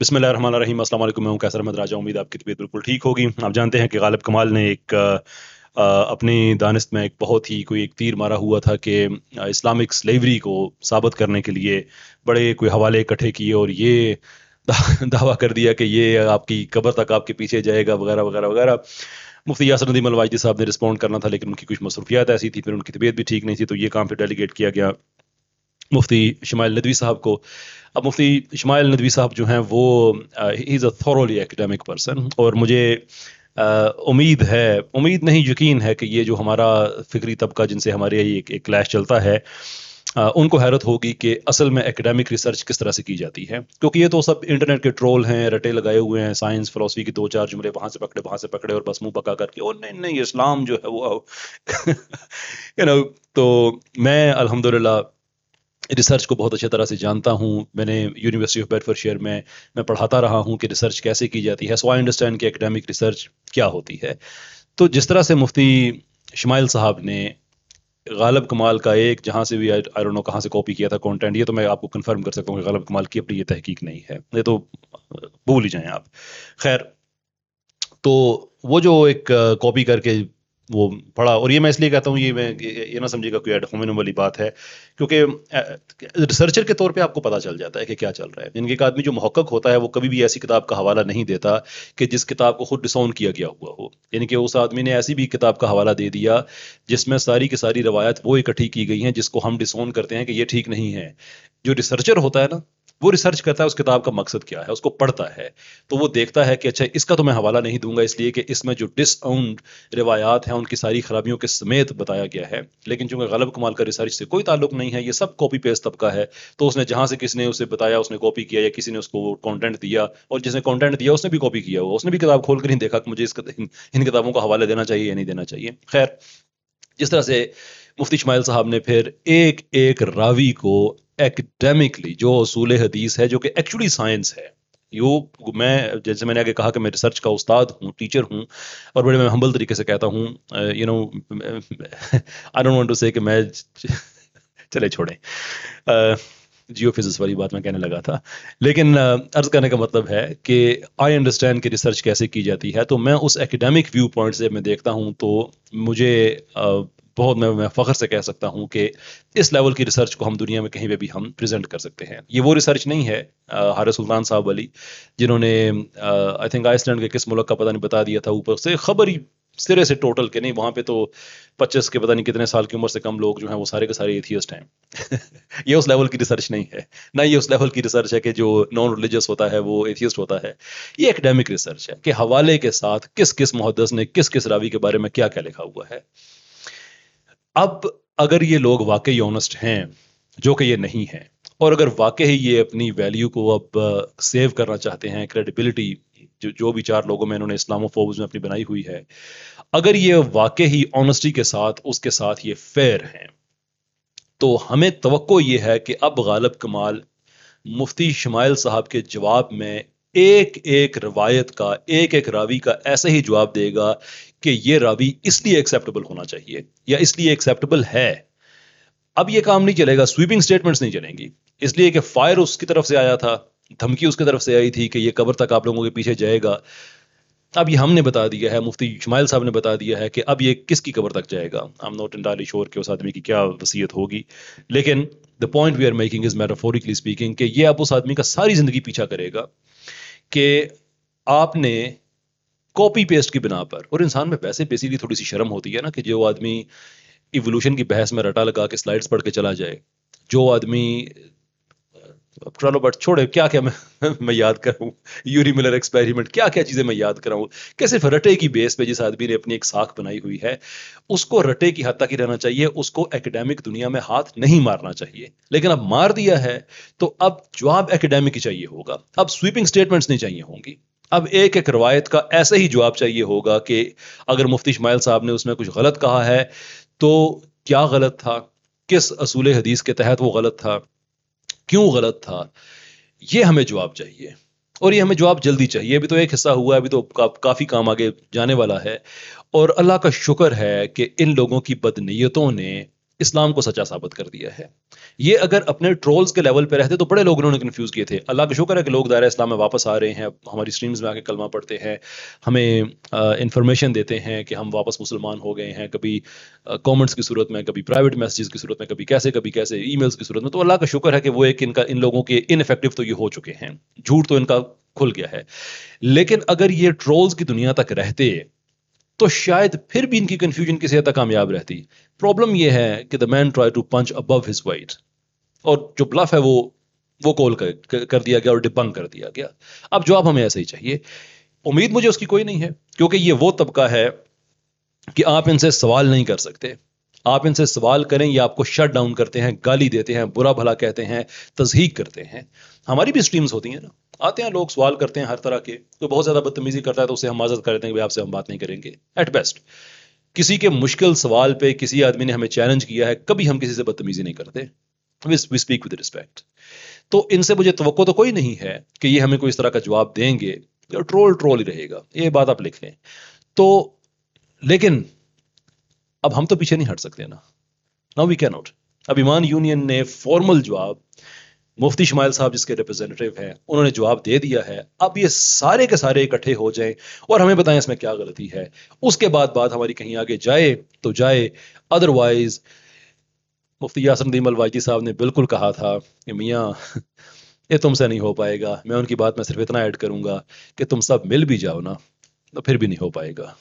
बिस्मिल्लाह रहमान रहीम। अस्सलाम वालेकुम। मैं हूं कैसर अहमद राजा। उम्मीद है आपकी तबीयत बिल्कुल ठीक होगी। आप जानते हैं कि गालिब कमाल ने अपनी दानिश में एक बहुत ही कोई एक तीर मारा हुआ था कि इस्लामिक स्लेवरी को साबित करने के लिए बड़े कोई हवाले इकट्ठे किए और ये दावा कर दिया कि ये आपकी कब्र तक आपके पीछे जाएगा वगैरह वगैरह वगैरह। मुफ्ती यासर नदीम अलवाजदी साहब ने रिस्पॉन्ड करना था, लेकिन उनकी कुछ मसरूफियात ऐसी थी, फिर उनकी तबीयत भी ठीक नहीं थी, तो ये काम फिर डेलीगेट किया गया मुफ्ती शमाइल नदवी साहब को। अब मुफ्ती शमाइल नदवी साहब जो हैं वो he is a thoroughly academic person, और मुझे उम्मीद नहीं यकीन है कि ये जो हमारा फिक्री तबका जिनसे हमारे एक क्लैश चलता है, उनको हैरत होगी कि असल में एकेडमिक रिसर्च किस तरह से की जाती है। क्योंकि ये तो सब इंटरनेट के ट्रोल हैं, रटे लगाए हुए हैं, साइंस फिलोसफी के दो चार जुमले वहां से पकड़े और बस मुंह पका करके, और नहीं नहीं इस्लाम जो है वो तो मैं अल्हम्दुलिल्लाह रिसर्च को बहुत अच्छी तरह से जानता हूँ। मैंने यूनिवर्सिटी ऑफ बेडफोर्डशायर में मैं पढ़ाता रहा हूँ कि रिसर्च कैसे की जाती है, सो आई अंडरस्टैंड कि एकेडमिक रिसर्च क्या होती है। तो जिस तरह से मुफ्ती शमाइल साहब ने गालिब कमाल का एक जहाँ से भी आई डोंट नो कहाँ से कॉपी किया था कंटेंट, ये तो मैं आपको कंफर्म कर सकता हूँ कि गालिब कमाल की अपनी ये तहकीक नहीं है, ये तो भूल ही जाएं आप। खैर, तो वो जो एक कॉपी करके वो पढ़ा, और ये मैं इसलिए कहता हूँ, ये ना समझिएगा कोई एड होमिनम वाली बात है, क्योंकि रिसर्चर के तौर पे आपको पता चल जाता है कि क्या चल रहा है। यानी कि एक आदमी जो मुहक्कक होता है वो कभी भी ऐसी किताब का हवाला नहीं देता कि जिस किताब को खुद डिसोन किया गया हुआ हो। यानी कि उस आदमी ने ऐसी भी किताब का हवाला दे दिया जिसमें सारी की सारी रवायत वो इकट्ठी की गई हैं जिसको हम डिसोन करते हैं कि ये ठीक नहीं है। जो रिसर्चर होता है ना, वो रिसर्च करता है उस किताब का मकसद क्या है, उसको पढ़ता है, तो वो देखता है कि अच्छा इसका तो मैं हवाला नहीं दूंगा इसलिए कि इसमें जो डिसआउंड रिवायात हैं उनकी सारी खराबियों के समेत बताया गया है। लेकिन चूंकि गालिब कमाल का रिसर्च से कोई ताल्लुक नहीं है, ये सब कॉपी पेस्ट तबका है, तो उसने जहां से किसी ने उसे बताया उसने कॉपी किया, या किसी ने उसको कंटेंट दिया और जिसने कंटेंट दिया उसने भी कॉपी किया हुआ, उसने भी किताब खोल कर नहीं देखा कि मुझे इन किताबों को हवाले देना चाहिए या नहीं देना चाहिए। खैर, जिस तरह से मुफ्ती इस्माइल साहब ने फिर एक एक रावी को एकेडमिकली, जो उसूल हदीस है जो कि एक्चुअली साइंस है, यो मैं जैसे मैंने आगे कहा कि मैं रिसर्च का उस्ताद हूँ, टीचर हूँ, और बड़े मैं हम्बल तरीके से कहता हूँ, you know I don't want to say कि मैं चले छोड़ें, जियो फिजिक्स वाली बात मैं कहने लगा था, लेकिन अर्ज करने का मतलब है कि आई अंडरस्टैंड कि रिसर्च कैसे की जाती है। तो मैं उस एकेडमिक व्यू पॉइंट से मैं देखता हूँ, तो मुझे बहुत मैं फख्र से कह सकता हूँ कि इस लेवल की रिसर्च को हम दुनिया में कहीं पे भी हम प्रेजेंट कर सकते हैं। ये वो रिसर्च नहीं है हारिस सुल्तान साहब वाली, जिन्होंने आई थिंक आइसलैंड के किस मुल्क का पता नहीं बता दिया था ऊपर से, खबर ही सिरे से टोटल के नहीं, वहां पे तो 25 के पता नहीं कितने साल की उम्र से कम लोग जो हैं वो सारे के सारे एथियस्ट हैं। ये उस लेवल की रिसर्च नहीं है, ना ये उस लेवल की रिसर्च है कि जो नॉन रिलीजियस होता है वो एथियस्ट होता है। ये एकेडमिक रिसर्च है कि हवाले के साथ किस किस मुहद्दिस ने किस किस रावी के बारे में क्या क्या लिखा हुआ है। अब अगर ये लोग वाकई ऑनेस्ट हैं, जो कि ये नहीं है, और अगर वाकई ये अपनी वैल्यू को अब सेव करना चाहते हैं, क्रेडिबिलिटी जो भी चार लोगों में इन्होंने इस्लामोफोब्स में अपनी बनाई हुई है, अगर ये वाकई ही ऑनेस्टी के साथ उसके साथ ये फेयर हैं, तो हमें तवक्को ये है कि अब गालिब कमाल मुफ्ती शमाइल साहब के जवाब में एक एक रवायत का, एक एक रावी का ऐसे ही जवाब देगा कि ये रावी इसलिए एक्सेप्टेबल होना चाहिए या इसलिए एक्सेप्टेबल है। अब ये काम नहीं चलेगा, स्वीपिंग स्टेटमेंट्स नहीं चलेंगी, इसलिए कि फायर उसकी तरफ से आया था, धमकी उसकी तरफ से आई थी कि ये कब्र तक आप लोगों के पीछे जाएगा। अब ये हमने बता दिया है, मुफ्ती शमाइल साहब ने बता दिया है कि अब ये किसकी कब्र तक जाएगा। I am not entirely sure कि उस आदमी की क्या वसीयत होगी, लेकिन the point we are making is metaphorically speaking कि ये अब उस आदमी का सारी जिंदगी पीछा करेगा कि आपने कॉपी पेस्ट की बिना पर, और इंसान में वैसे बेसिकली थोड़ी सी शर्म होती है ना कि जो आदमी इवोल्यूशन की बहस में रटा लगा के स्लाइड्स पढ़ के चला जाए, जो आदमी, चलो बट छोड़े, क्या क्या मैं याद कराऊं, यूरी मिलर एक्सपेरिमेंट, क्या क्या चीजें मैं याद कराऊं कि सिर्फ रटे की बेस पे जिस आदमी ने अपनी एक साख बनाई हुई है उसको रटे की हद तक ही रहना चाहिए, उसको एकेडमिक दुनिया में हाथ नहीं मारना चाहिए। लेकिन अब मार दिया है तो अब जवाब एकेडमिक ही चाहिए होगा, अब स्वीपिंग स्टेटमेंट्स नहीं चाहिए होंगी। अब एक एक रवायत का ऐसे ही जवाब चाहिए होगा कि अगर मुफ्ती इस्माइल साहब ने उसमें कुछ गलत कहा है तो क्या गलत था, किस असूल हदीस के तहत वो गलत था, क्यों गलत था, ये हमें जवाब चाहिए, और ये हमें जवाब जल्दी चाहिए। अभी तो एक हिस्सा हुआ है, अभी तो काफी काम आगे जाने वाला है, और अल्लाह का शुक्र है कि इन लोगों की बदनीयतों ने اسلام کو سچا ثابت کر دیا ہے. یہ اگر اپنے ٹرولز کے لیول پہ رہتے تو بڑے لوگ انہوں نے کنفیوز کیے تھے. اللہ کا شکر ہے کہ لوگ دائرہ اسلام میں واپس آ رہے ہیں, ہماری سٹریمز میں آ کے کلمہ پڑھتے ہیں, ہمیں انفارمیشن دیتے ہیں کہ ہم واپس مسلمان ہو گئے ہیں, کبھی کامنٹس کی صورت میں, کبھی پرائیویٹ میسیجز کی صورت میں, کبھی کیسے ای میلز کی صورت میں. تو اللہ کا شکر ہے کہ وہ ایک ان لوگوں کے ان افیکٹو تو یہ ہو چکے ہیں, جھوٹ تو ان کا کھل گیا ہے. لیکن اگر یہ ٹرولز کی دنیا تک رہتے تو شاید پھر بھی ان کی کنفیوژن کسی حد تک کامیاب رہتی. پرابلم یہ ہے کہ the man try to punch above his weight, اور جو بلف ہے وہ کال کر دیا گیا اور ڈبنک کر دیا گیا. اب جواب ہمیں ایسا ہی چاہیے. امید مجھے اس کی کوئی نہیں ہے, کیونکہ یہ وہ طبقہ ہے کہ آپ ان سے سوال نہیں کر سکتے. آپ ان سے سوال کریں یہ آپ کو شٹ ڈاؤن کرتے ہیں, گالی دیتے ہیں, برا بھلا کہتے ہیں, تضحیق کرتے ہیں. ہماری بھی سٹریمز ہوتی ہیں نا, آتے ہیں لوگ سوال کرتے ہیں ہر طرح کے. کوئی بہت زیادہ بدتمیزی کرتا ہے تو اسے ہم معذرت کرتے ہیں کہ آپ سے ہم بات نہیں کریں گے. ایٹ بیسٹ کسی کے مشکل سوال پہ کسی آدمی نے ہمیں چیلنج کیا ہے, کبھی ہم کسی سے بدتمیزی نہیں کرتے. We speak with respect. تو ان سے مجھے توقع تو کوئی نہیں ہے کہ یہ ہمیں کوئی اس طرح کا جواب دیں گے. ٹرول ہی رہے گا, یہ بات آپ لکھ لیں. تو لیکن اب ہم تو پیچھے نہیں ہٹ سکتے نا. ناؤ وی کی ناٹ. اب ایمان یونین نے فارمل جواب, مفتی شمائل صاحب جس کے ریپرزینٹیو ہیں انہوں نے جواب دے دیا ہے. اب یہ سارے کے سارے اکٹھے ہو جائیں اور ہمیں بتائیں اس میں کیا غلطی ہے. اس کے بعد بات ہماری کہیں آگے جائے تو جائے, ادروائز مفتی یاسر ندیم الواجدی صاحب نے بالکل کہا تھا کہ میاں یہ تم سے نہیں ہو پائے گا. میں ان کی بات میں صرف اتنا ایڈ کروں گا کہ تم سب مل بھی جاؤ نا تو پھر بھی نہیں ہو پائے گا.